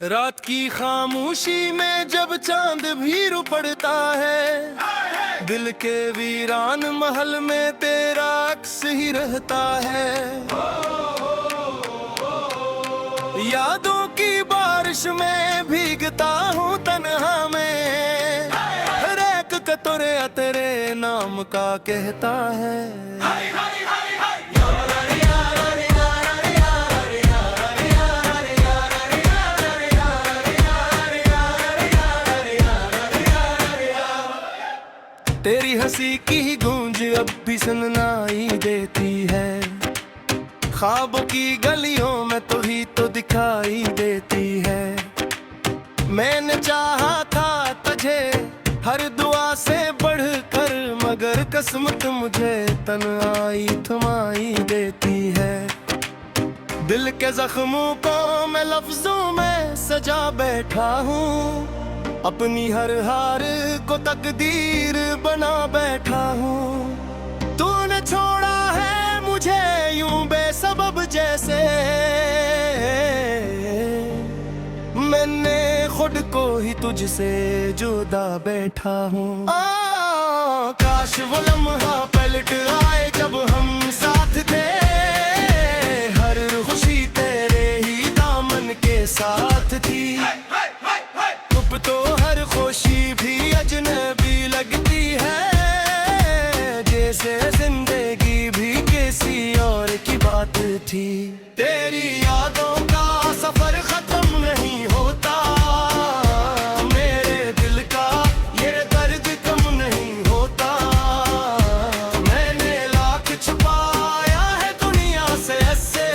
रात की खामोशी में जब चांद भी रुपड़ता है, दिल के वीरान महल में तेरा अक्स ही रहता है। यादों की बारिश में भीगता हूँ तन्हा में, हर एक कतरे तेरे नाम का कहता है। तेरी हंसी की गूंज अब भी सुनाई देती है, ख्वाबों की गलियों में तो ही तो दिखाई देती है। मैंने चाहा था तुझे हर दुआ से बढ़कर, मगर किस्मत मुझे तन्हाई थमाई देती है। दिल के जख्मों को मैं लफ्जों में सजा बैठा हूँ, अपनी हर हार को तकदीर बना बैठा हूँ। तूने छोड़ा है मुझे यूं बेसबब जैसे, मैंने खुद को ही तुझसे जुदा बैठा हूँ। काश वो लम्हा पलट आए जब हम साथ थे, हर खुशी तेरे ही दामन के साथ थी। तो हर खुशी भी अजनबी लगती है, जैसे जिंदगी भी किसी और की बात थी। तेरी यादों का सफर खत्म नहीं होता, मेरे दिल का ये दर्द कम नहीं होता। मैंने लाख छुपाया है दुनिया से ऐसे,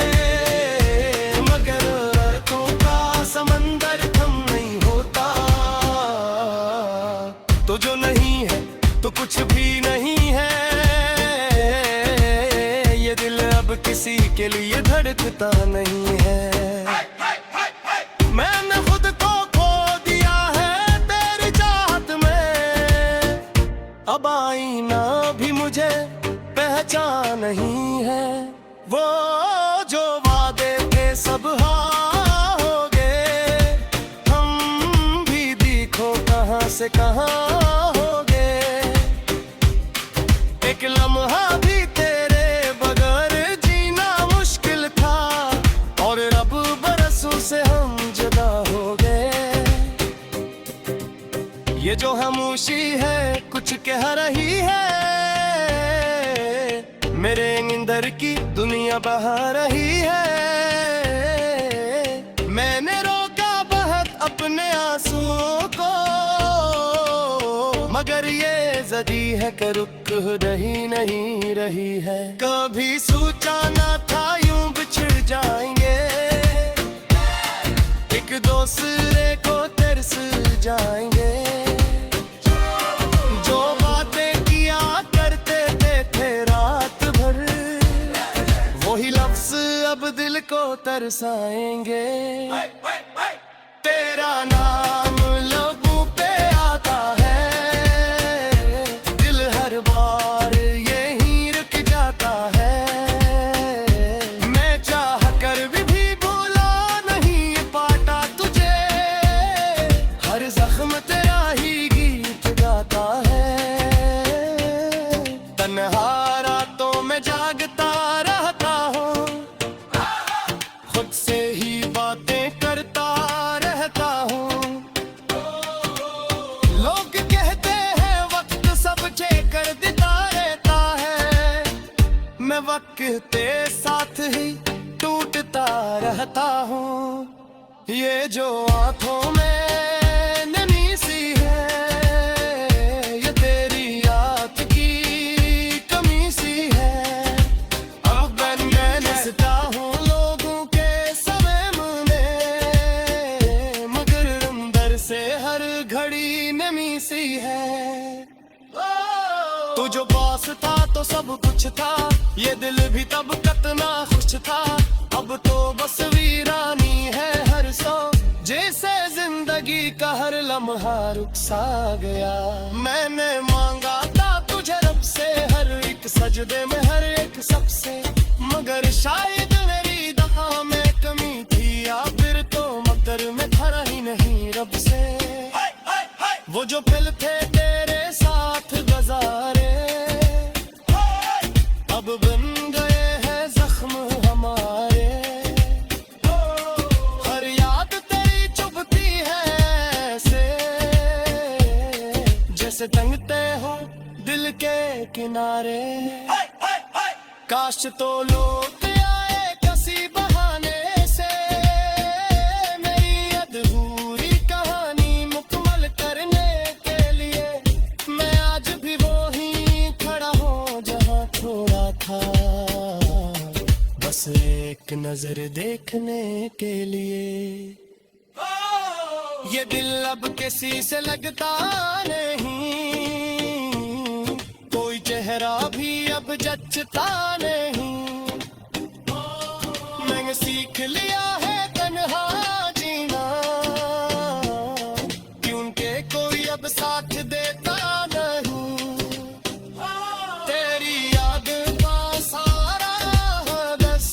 मगर अर्थों का समंदर थम नहीं होता। तो जो नहीं है तो कुछ भी नहीं है, ये दिल अब किसी के लिए धड़कता नहीं है। मैंने खुद को खो दिया है तेरी चाहत में, अब आईना भी मुझे पहचान नहीं है। वो जो वादे थे सब हाँ हो गए, हम भी देखो कहाँ से कहाँ हो गए। एक लम्हा भी तेरे बगैर जीना मुश्किल था, और रब बरसों से हम जुदा हो गए। ये जो खामोशी है कुछ कह रही है, मेरे अंदर की दुनिया बहा रही है। मैंने रोका बहुत अपने आंसुओं को, मगर ये जदी है कि रुक रही नहीं रही है। कभी सोचा ना था यूं बिछड़ जाएंगे, एक दूसरे को तरस जाएंगे। जो बातें किया करते थे रात भर, वही लफ्ज अब दिल को तरसाएंगे। तेरा नाम लबों पे आता है, दिल हर बार यहीं रुक जाता है। मैं चाह कर भी भूला नहीं पाता तुझे, हर जख्म तेरा ही गीत गाता है। तन्हा रातों में जागता रहता हूँ, खुद से ही बातें करता रहता हूँ। लोग कहते हैं वक्त सब चेकर देता रहता है, मैं वक्त के साथ ही टूटता रहता हूँ। ये जो आंखों में नमी सी है, ये तेरी याद की कमी सी है। अब मैं नसता हूँ लोगों के समय में, मगर अंदर से हर घड़ी नमी सी है। तू जो पास था तो सब कुछ था, ये दिल भी तब कितना खुश था। अब तो बस वीरानी है हर सौ, जैसे जिंदगी का हर लम्हा रुक सा गया। मैंने मांगा था तुझे रब से हर एक सजदे में हर एक सबसे, मगर शायद मेरी दुआ में कमी थी, या फिर तो मकर में भरा वो जो पल थे तेरे साथ गुजारे अब बन गए हैं जख्म हमारे। हर याद तेरी चुभती है ऐसे जैसे टंगते हो दिल के किनारे। काश तो लौट आए किसी बहाने से मेरी अधूरी कहानी मुकम्मल करने के लिए। मैं आज भी वो ही खड़ा हूँ जहाँ छोड़ा था बस एक नजर देखने के लिए। ये दिल अब किसी से लगता नहीं कोई चेहरा भी अब जचता नहीं। मैंने सीख लिया है तन्हा जीना क्योंकि कोई अब साथ देता नहीं। तेरी याद का सारा बस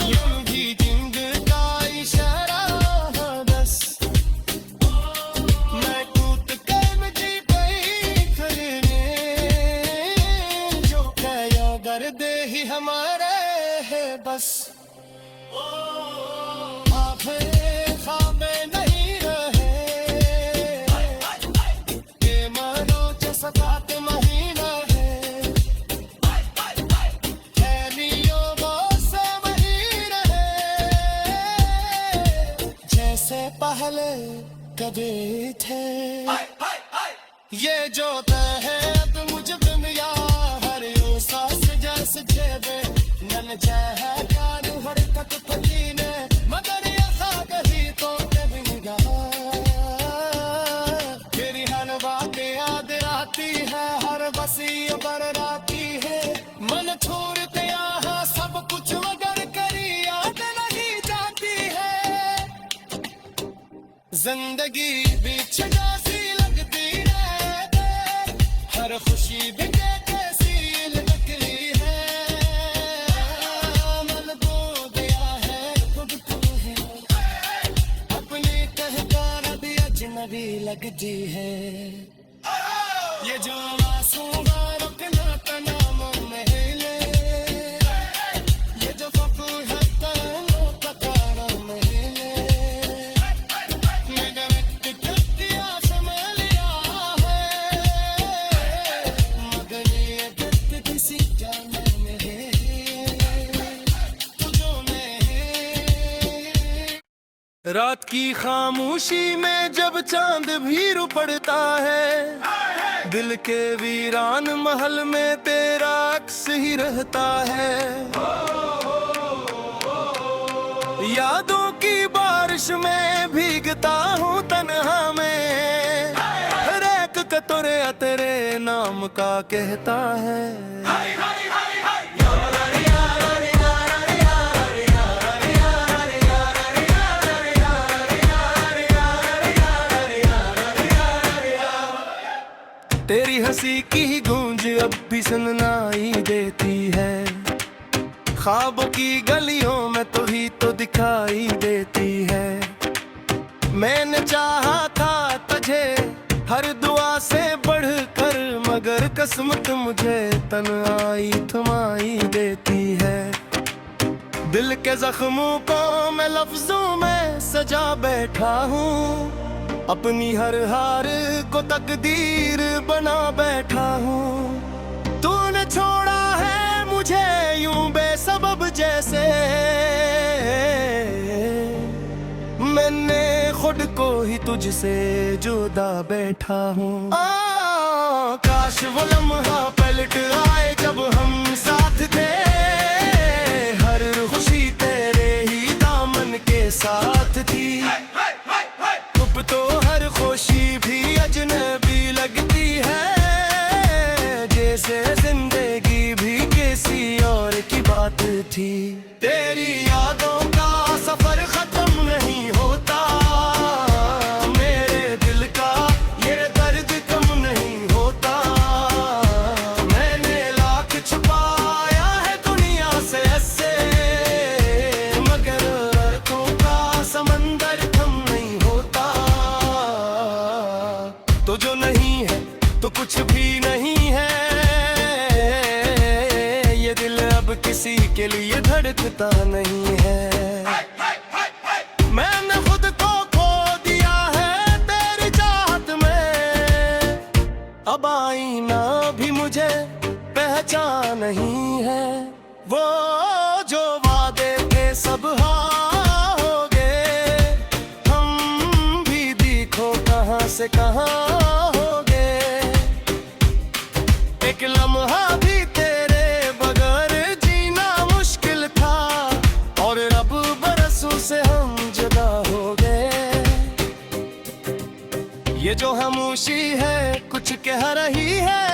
यूं ही जिंद का इशारा बस। मैं कूद कर मुझे पई करने जो कया दर्द ही हमारे है बस। आफे खाबे नहीं रहे के मरो जसकात महीना है। थैलियों से वही रहे जैसे पहले कभी थे। ये जो तय है अब मुझ दुनिया हर सांस जैसे जेबे नन चाहे प्यार हरकत फकीने मगर ऐसा कहीं तो कभी निगाह तेरी हर बात याद आती है हर बसी बर राती है। मन छोड़ते यहाँ सब कुछ मगर करी याद नहीं जाती है। जिंदगी बीच जैसी लगती है हर खुशी भी कैसी लगती है। मन को दिया है खुद तुम्हें अपनी कहकर भी अजनबी लगती है। ये जो मासूम रुकना तना मन हिले ये जो फकू है तनो कतारा महिले मैंने किया समझ लिया है मगर ये दर्द किसी जाने में है तुझो में है। रात की खामोशी में जब चांद भी रू पड़ता है दिल के वीरान महल में तेरा अक्स ही रहता है। यादों की बारिश में भीगता हूँ तन्हा में हर एक कतरे तेरे नाम का कहता है। तेरी हंसी की गूंज अब भी सुनाई देती है ख्वाबों की गलियों में तो ही तो दिखाई देती है। मैंने चाहा था तुझे हर दुआ से बढ़कर मगर किस्मत मुझे तन्हाई थमाई देती है। दिल के जख्मों को मैं लफ्जों में सजा बैठा हूँ अपनी हर हार को तकदीर बना बैठा हूँ। तूने छोड़ा है मुझे यूं बेसबब जैसे मैंने खुद को ही तुझसे जुदा बैठा हूँ। काश वो लम्हा पलट आए जब हम साथ थे हर खुशी तेरे ही दामन के साथ थी। तो हर खुशी भी अजनबी लगती है जैसे जिंदगी भी किसी और की बात थी। तेरी यादों का सफर खत्म नहीं होता मेरे दिल का ये दर्द कम नहीं होता। मैंने लाख छुपाया है दुनिया से ऐसे मगर अर्थों का समंदर कम नहीं होता। धड़कता नहीं है। मैंने खुद को खो दिया है तेरी चाहत में, अब आईना भी मुझे पहचान नहीं है। वो जो वादे थे सब हाँ हो गए, हम भी देखो कहाँ से कहाँ हो गए। एक लम्हा भी तेरे बगैर जीना मुश्किल था, और रब बरसों से हम जुदा हो गए। ये जो खामोशी है कुछ कह रही है,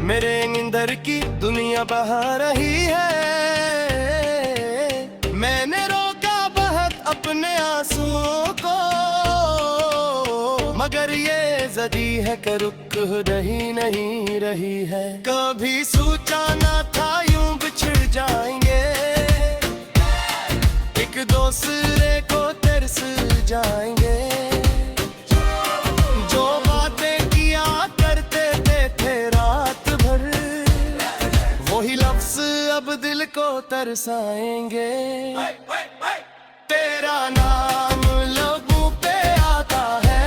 मेरे नींदर की दुनिया बहा रही है। मैंने रोका बहुत अपने आंसुओं को, मगर ये जदी है कि रुक रही नहीं रही है। कभी सोचा ना था यूं बिछड़ जाएंगे, एक दूसरे को तरस जाएंगे। जो बातें किया करते थे रात भर, वही लफ्ज अब दिल को तरसाएंगे। तेरा नाम लोगों पे आता है,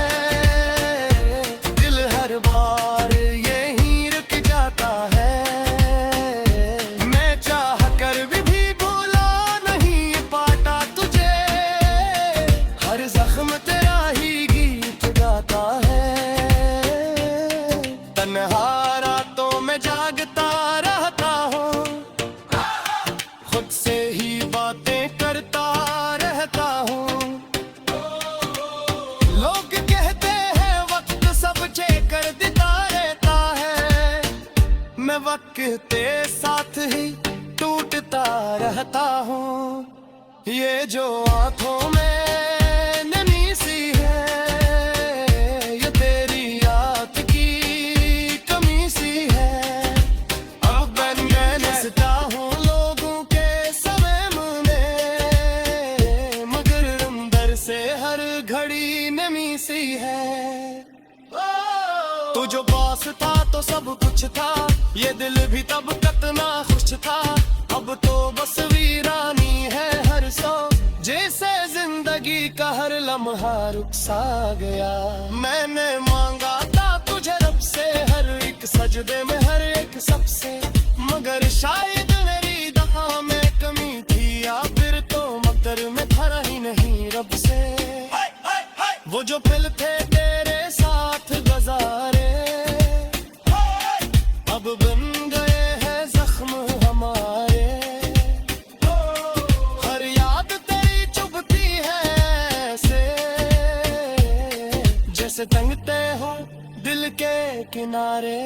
दिल हर बार यहीं रुक जाता है। मैं चाह कर भी भूला नहीं पाता तुझे, हर जख्म तेरा ही गीत गाता है। तन्हा रातों में जागता रहता हूँ, खुद से ही बातें करता रहता हूँ। लोग कहते हैं वक्त सब कर देता रहता है, मैं वक्त के साथ ही टूटता रहता हूँ। ये जो आंखों में नमी सी है, ये तेरी याद की कमी सी है। अब मैं हंसता हूँ लोगों के समय में, मगर अंदर से हर घड़ी नमी सी है। तू जो पास था तो सब कुछ था, ये दिल भी तब कितना खुश था। अब तो बस वीरानी है हर सौ, जैसे जिंदगी का हर लम्हा रुक सा गया। मैंने मांगा था तुझे रब से, हर एक सजदे में हर एक सबसे, मगर शायद मेरी दुआ में कमी थी, या फिर तो मगर में था ही नहीं रब से। वो जो पल थे तेरे साथ गुजारे, अब बन गए हैं जख्म हमारे। हर याद तेरी चुभती है ऐसे, जैसे टंगते हो दिल के किनारे।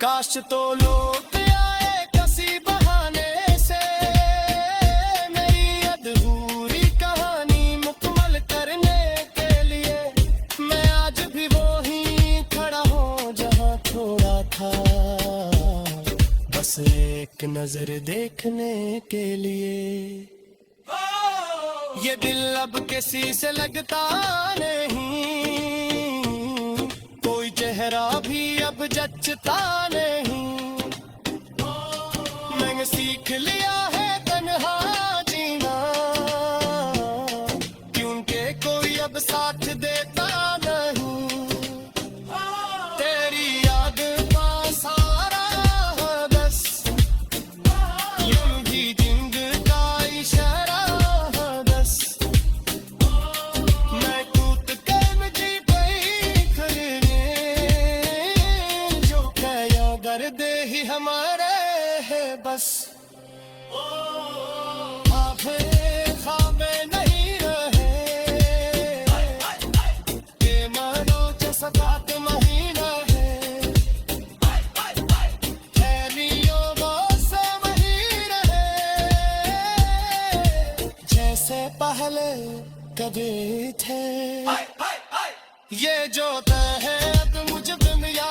काश तो लोग आए किसी बहाने से, मेरी अधूरी कहानी मुकम्मल करने के लिए। मैं आज भी वो ही खड़ा हूँ जहाँ छोड़ा था, बस एक नजर देखने के लिए। ये दिल अब किसी से लगता नहीं, कोई चेहरा भी अब जचता नहीं। मैंने सीख लिया है तन्हा जीना, क्योंकि कोई अब साथ देता नहीं। तेरी याद का सारा बस यूं भी जिंद का इशारा बस। मैं कूद कर मुझे पई करने, जो कया कर दे ही हमारे है बस। आफे खाबे नहीं रहे, के मनो च सकात महीना है। थैलियों से वही रहे, जैसे पहले कभी थे। ये जो तय है अब मुझे दुनिया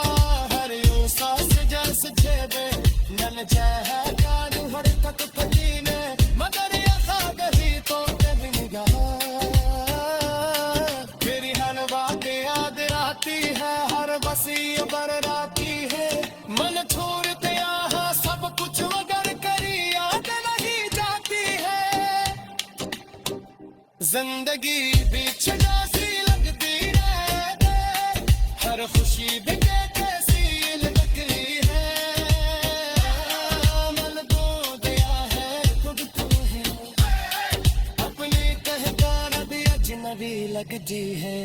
हर यूं सांस जैसे जेबे नल है कानू हर तक पसीने, मगर ये खाक ही तो कभी निगाह। मेरी हर बात याद आती है, हर बसी बर राती है। मन छोड़ते यहाँ सब कुछ मगर जिंदगी बीच जैसी लगती है, हर खुशी भी कैसी लगती है। मन को दिया है खुद तुम्हें, अपनी कहकार भी अजनबी लगती है।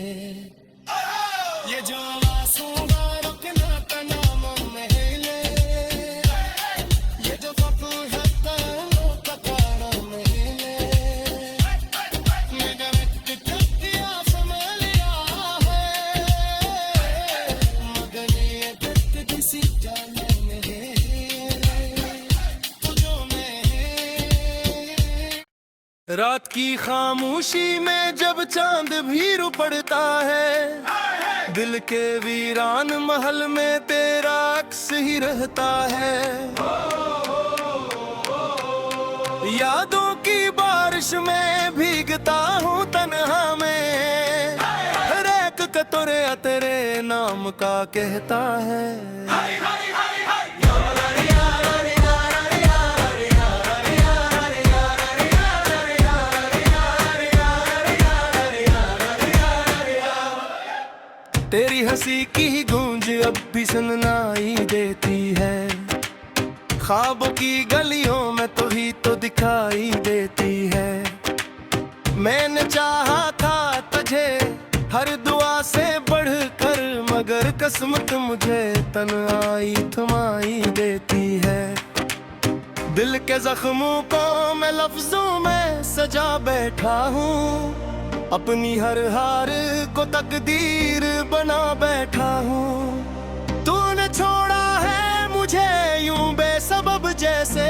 ये जो आंसू रुकना तनाम में हिले, ये जो फकू है तनो का कारण में हिले, मेरा व्यक्तित्व समझ लिया है, मगर ये व्यक्ति किसी जाने में है, तुझो में है। रात की खामोशी में जब चांद भी पड़ता है, दिल के वीरान महल में तेरा अक्स ही रहता है। यादों की बारिश में भीगता हूँ तन्हा में, हर एक कतरे तेरे नाम का कहता है। तेरी हंसी की गूंज अब भी सुनाई देती है, ख्वाबों की गलियों में तो ही तो दिखाई देती है। मैंने चाहा था तुझे हर दुआ से बढ़कर, मगर किस्मत मुझे तन्हाई थमाई देती है। दिल के जख्मों को मैं लफ्जों में सजा बैठा हूँ, अपनी हर हार को तकदीर बना बैठा हूँ। तूने छोड़ा है मुझे यूं बेसबब जैसे,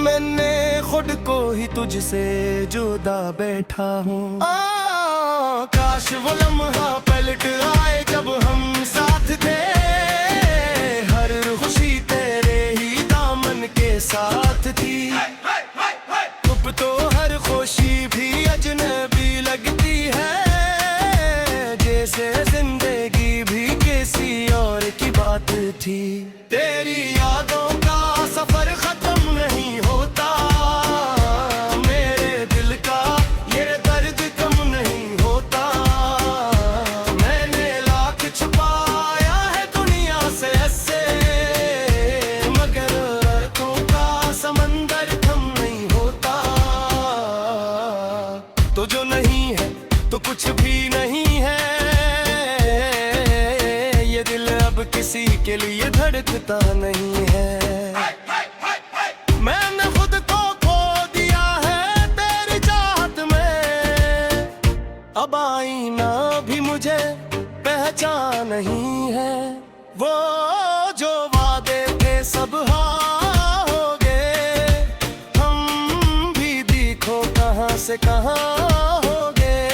मैंने खुद को ही तुझसे जुदा बैठा हूँ। काश वो लम्हा पलट आए जब हम साथ थे, हर खुशी तेरे ही दामन के साथ थी। तो हर खुशी भी अजनबी लगती है, जैसे जिंदगी भी किसी और की बात थी। तेरी यादों का सफर खत्म नहीं होता, मेरे दिल का ये दर्द कम नहीं होता। मैंने लाख छुपाया है दुनिया से ऐसे, मगर अर्थों का समंदर थम नहीं होता। तो जो नहीं है तो कुछ भी नहीं है, ये दिल अब किसी के लिए धड़कता नहीं है। मैंने खुद को खो दिया है तेरी चाहत में, अब आईना भी मुझे पहचान नहीं है। वो जो वादे थे सब हाँ हो गए, हम भी देखो कहाँ से कहाँ हो गए।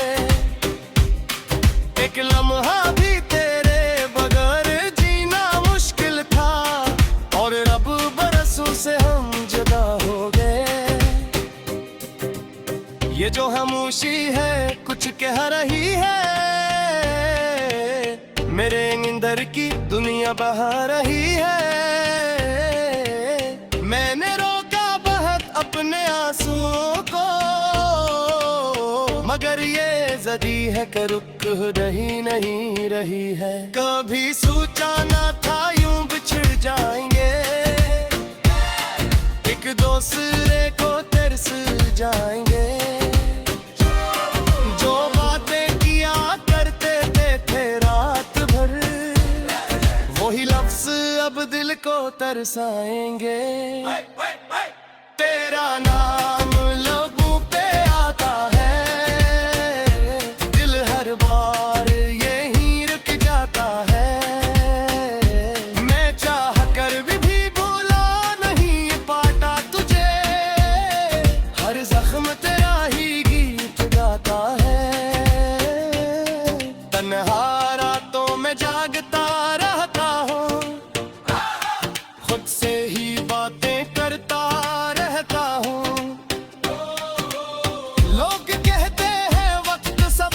एक लम्हा भी तेरे बगैर जीना मुश्किल था, और रब बरसों से हम जुदा हो गए। ये जो खामोशी है कुछ कह रही है, मेरे नींदर की दुनिया बहा रही है। मैंने रोका बहुत अपने आंसुओं को, मगर ये जदी है कि रुक रही नहीं रही है। कभी सोचा ना था यूं बिछड़ जाएंगे, एक दूसरे को तरस जाएंगे। जो बातें किया करते थे रात भर, वही लफ्ज अब दिल को तरसाएंगे। तेरा नाम लोगों पे आता है, दिल हर बार यहीं रुक जाता है। मैं चाह कर भी भूला नहीं पाता तुझे, हर जख्म तेरा ही गीत गाता है। तन्हा रातों में जागता रहता हूँ, खुद से ही बातें करता रहता हूँ। लोग कहते हैं वक्त सब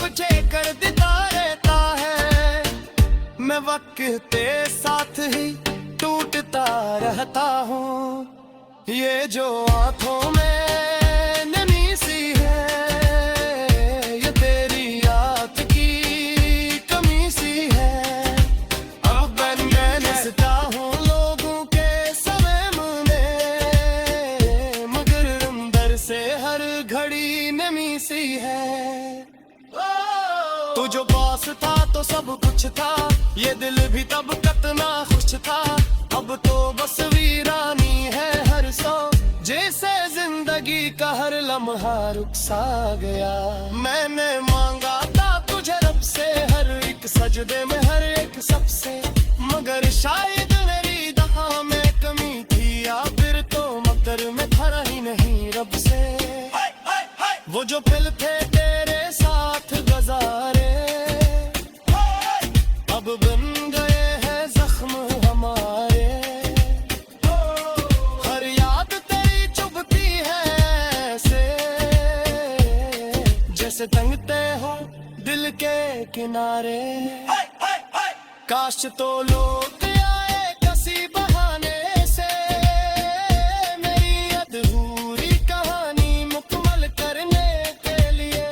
कर देता रहता है, मैं वक्त के साथ ही टूटता रहता हूँ। ये जो आंखों में हुई है। तू जो बॉस था तो सब कुछ था, ये दिल भी तब कितना खुश था। अब तो बस वीरानी है हर सौ, जैसे जिंदगी का हर लम्हा रुक सा गया। मैंने मांगा था तुझे रब से, हर एक सजदे में हर एक सबसे, मगर शायद मेरी दुआ में कमी थी, या फिर तो मगर में था ही नहीं रब से। वो जो पल थे तेरे साथ गुजारे, अब बन गए हैं जख्म हमारे। हर याद तेरी चुभती है ऐसे, जैसे टंगते हो दिल के किनारे। काश तो लोग आए किसी बहाने से, मेरी अधूरी कहानी मुकम्मल करने के लिए।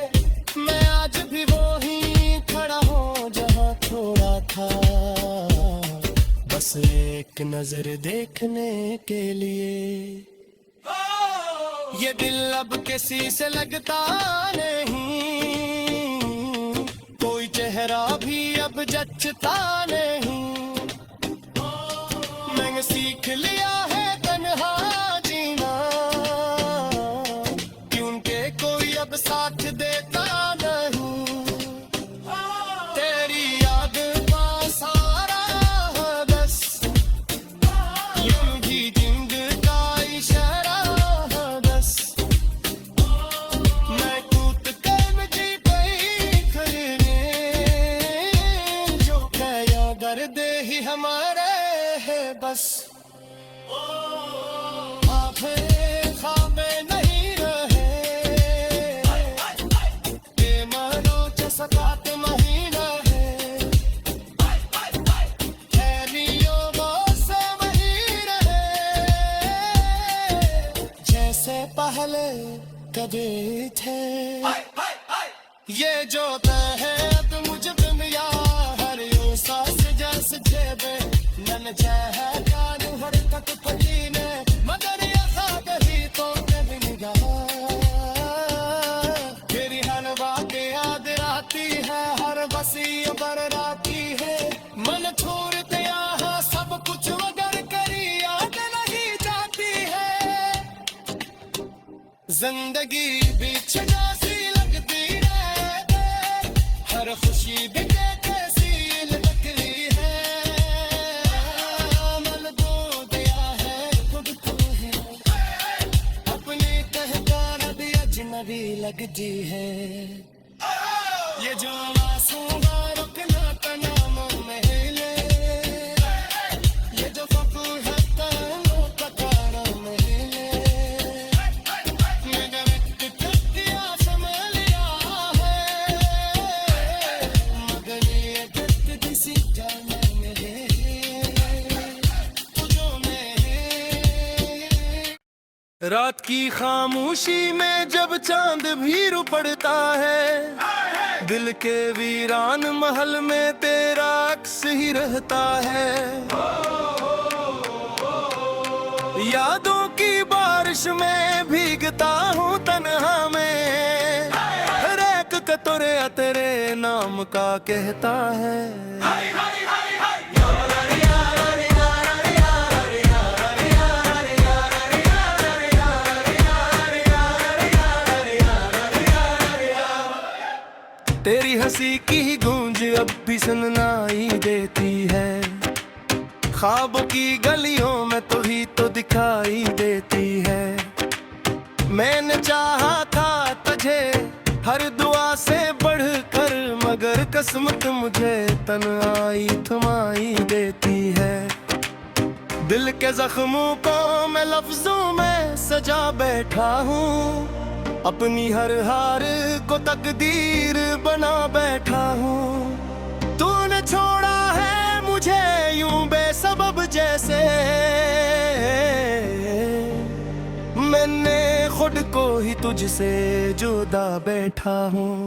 मैं आज भी वो ही खड़ा हूँ जहाँ छोड़ा था, बस एक नजर देखने के लिए। ये दिल अब किसी से लगता नहीं, कोई चेहरा भी अब जचता नहीं। मैंने सीख लिया है तन्हा जीना, क्योंकि कोई अब साथ देता नहीं। तेरी याद का सारा बस यूं ही जिंद का इशारा बस। मैं कूद कर मुझे कहीं करने, जो कया दर्द ही हमारे है बस। आँखें ख्वाबे नहीं रहे, ये मानो जसकात महीना है। खैरियों से वही रहे, जैसे पहले कभी थे। ये जो तय है अब मुझे दुनिया हर यूं सांस जैसे जेबे, नन चाह कान हर तक पसीने, मगर ये खाक ही तो कभी निगाह। तेरी हलवा के याद आती है, हर बसी बर राती है। मन छोड़ते यहाँ सब कुछ मगर करी याद नहीं जाती है। जिंदगी बीच जैसी लगती है, हर खुशी भी कैसी लटकती है। मन दो दिया है खुद को है, अपनी तहकार भी अजनबी लगती है। ये जो मासूम रुकना का नाम महले, ये जो फकूर है तनो का तारा महले। मैंने व्यक्त किया समझ लिया है, मगर ये दर्द किसी जाने मेरे तुझो में। रात की खामोशी में जब चांद भी रुपड़ता है, दिल के वीरान महल में तेरा अक्स ही रहता है। यादों की बारिश में भीगता हूँ तन्हा में, हर एक कतरे तेरे नाम का कहता है। तेरी हंसी की गूंज अब भी सुनाई देती है, ख्वाबों की गलियों में तो ही तो दिखाई देती है। मैंने चाहा था तुझे हर दुआ से बढ़कर, मगर किस्मत मुझे तन्हाई थमाई देती है। दिल के जख्मों को मैं लफ्जों में सजा बैठा हूँ, अपनी हर हार को तकदीर बना बैठा हूँ। तूने छोड़ा है मुझे यूं बेसबब जैसे, मैंने खुद को ही तुझसे जुदा बैठा हूँ।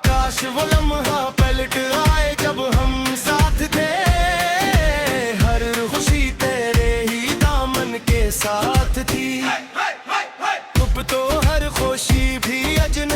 काश वो लम्हा पलट आए जब हम साथ थे, हर खुशी तेरे ही दामन के साथ थी। अब तो हर खुशी भी अजनबी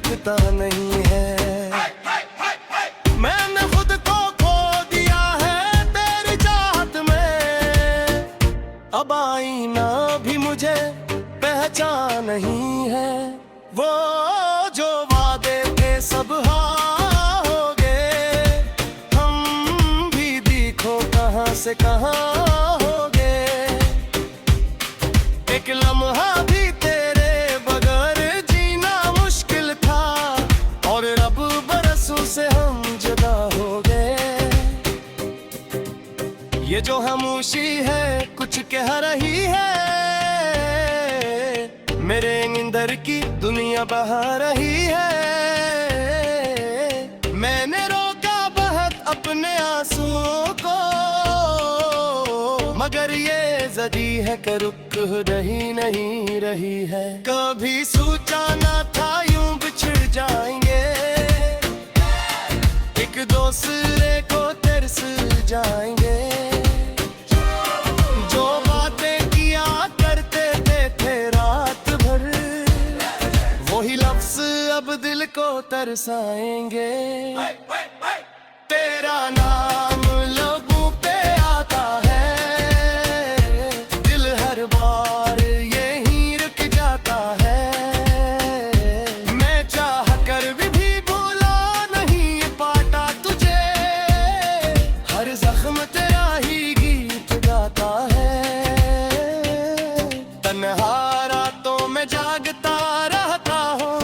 रुकता नहीं है। मैंने खुद को खो दिया है तेरी चाहत में, अब आईना भी मुझे पहचान नहीं है। वो जो वादे थे सब हाँ हो गए, हम भी देखो कहाँ से कहाँ हो गए। एक लम्हा भी तेरे बगैर जीना मुश्किल था, और रब बरसों से हम जुदा हो गए। ये जो खामोशी है कुछ कह रही है, मेरे अंदर की दुनिया बहा रही है। मैंने रोका बहुत अपने आंसुओं को, मगर ये ज़दी है कि रुक रही नहीं रही है। कभी सोचा ना था यूं बिछड़ जाएंगे, एक दूसरे को तरस जाएंगे। जो बातें किया करते थे रात भर, वही लफ्ज़ अब दिल को तरसाएंगे। तेरा नाम लोगों पे आता है, दिल हर बार यहीं रुक जाता है। मैं चाह कर भी भूला नहीं पाता तुझे, हर जख्म तेरा ही गीत गाता है। तन्हा रातों में जागता रहता हूँ,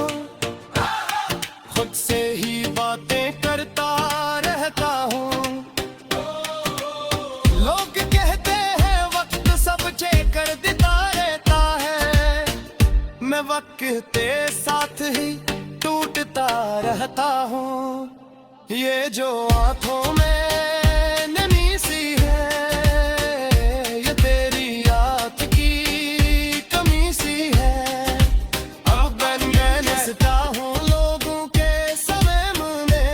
खुद से ही बातें करता रहता हूँ। लोग कहते हैं वक्त सब कर देता रहता है, मैं वक्त के साथ ही टूटता रहता हूँ। ये जो आंखों में नमी सी है, ये तेरी याद की कमी सी है। अब मैं नसता हूँ लोगों के समय में,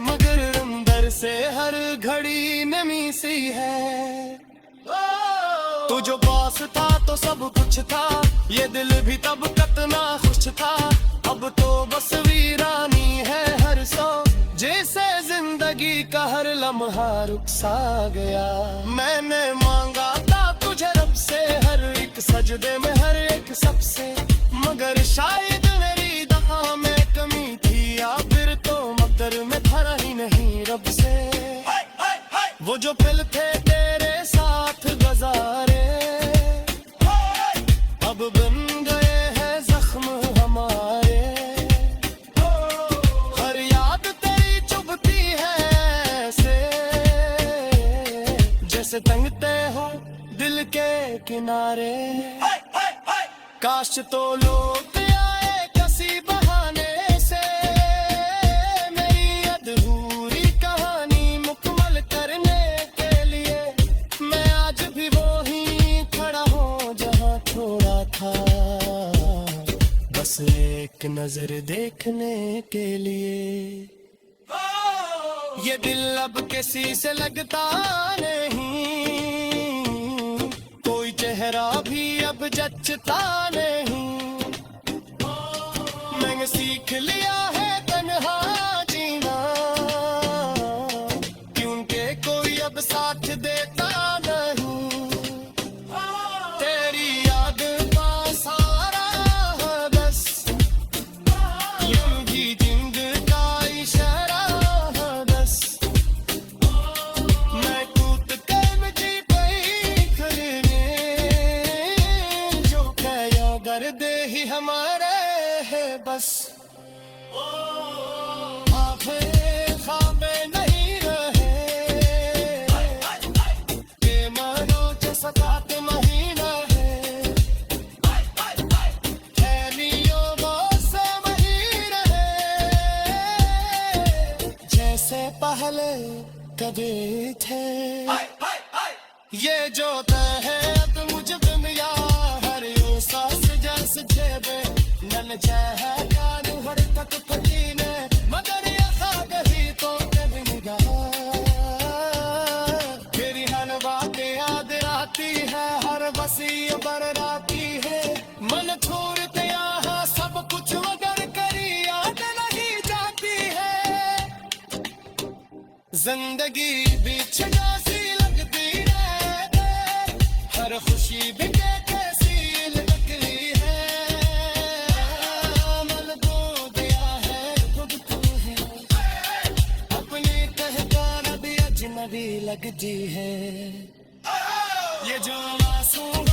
मगर अंदर से हर घड़ी नमी सी है। तू जो पास था तो सब कुछ था, ये दिल भी तब कितना खुश था। अब तो बस वीरानी है हर सौ, जैसे जिंदगी का हर लम्हा रुक सा गया। मैंने मांगा था तुझे रब से, हर एक सजदे में हर एक सबसे, मगर शायद मेरी दुआ में कमी थी, या फिर तो मगर में भरा ही नहीं रब से। वो जो पल थे तेरे साथ गुजारे, अब बन गए हैं जख्म हमारे। हर याद तेरी चुभती है ऐसे, जैसे टंगते हो दिल के किनारे। काश तो लोग आए किसी बहाने से, मेरी अधूरी कहानी मुकम्मल करने के लिए। मैं आज भी वहीं खड़ा हूँ जहाँ छोड़ा था, बस एक नजर देखने के लिए। ये दिल अब किसी से लगता नहीं, कोई चेहरा भी अब जचता नहीं। मैंने सीख लिया है तन्हा जीना, क्योंकि कोई अब साथ देता नहीं। तेरी याद का सारा बस यूं भी जिंद का इशारा बस। मैं कूद कर मुझे पई करने, जो कया कर दे ही हमारे है बस। ख्वाबे नहीं रहे, के मानो जैसा कात महीना है। थैलियों से वही रहे, जैसे पहले कभी थे। ये जो तय है अब मुझे दुनिया, हर यूं सांस जैसे जेबे नन चाहे कानू हर तक पकीने, मगर यहाँ गही तो कभी निगाह। फिर हर बातें याद आती है, हर बसी बर राती है। मन छोड़ते यहाँ सब कुछ मगर जिंदगी भी सी लगती है, हर खुशी भी कैसी लगती है। मन को दिया है खुद तू है, अपनी पहचान भी अजनबी लगती है। ये जो मासूम